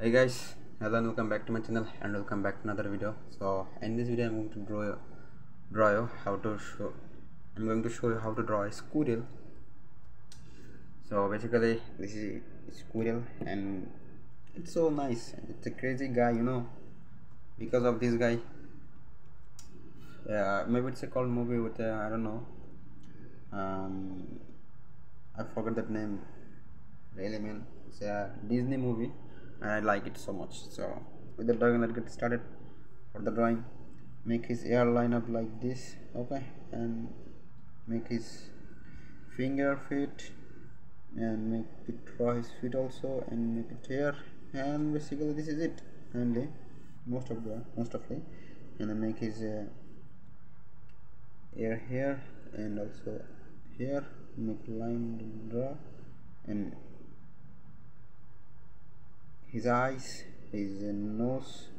Hey guys, hello and welcome back to my channel and welcome back to another video. So in this video I'm going to show you how to draw a squirrel. So basically this is a squirrel and it's so nice. It's a crazy guy, because of this guy. Maybe it's a called movie with I don't know. I forgot that name. Really, man, it's a Disney movie and I like it so much. So with the drawing, let's get started. For the drawing, make his ear line up like this, okay, and make his finger fit and make it draw his feet also and make it here, and basically this is it only, mostly, and then make his ear here and also here, make line draw, and his eyes, his nose,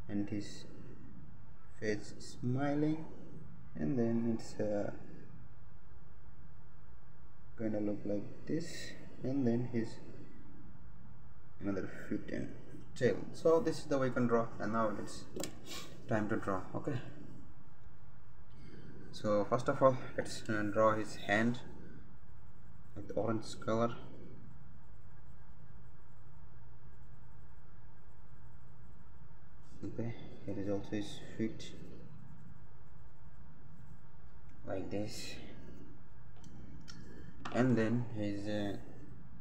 and his face smiling, and then it's gonna look like this, and then his another feet and tail. So this is the way you can draw, and now it's time to draw. Okay, so first of all, let's draw his hand with orange color. Okay, here is also his feet like this, and then his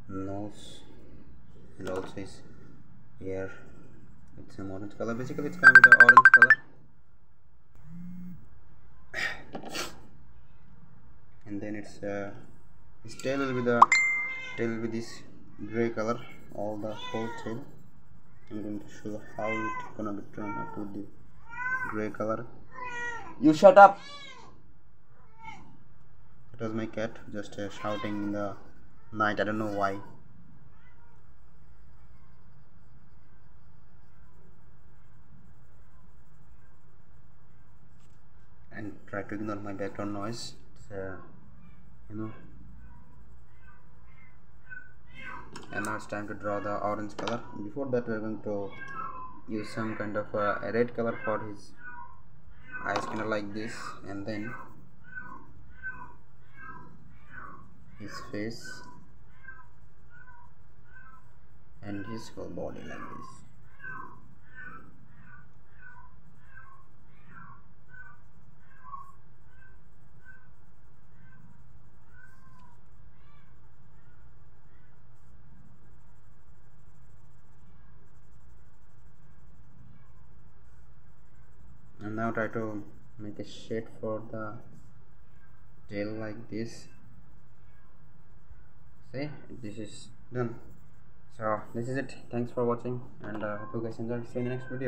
nose and also his ear with some orange color. Basically it's gonna be the orange color, and then it's his tail will be this gray color, all the whole tail. I'm going to show how it's gonna be turned out with the gray color. You shut up! It was my cat just shouting in the night. I don't know why. And try to ignore my background noise. It's, and now it's time to draw the orange color. Before that, we're going to use some kind of a red color for his eyes, kind of like this, and then his face and his whole body like this. And now try to make a shade for the tail like this. See, this is done. So this is it. Thanks for watching, and hope you guys enjoy. See you in the next video.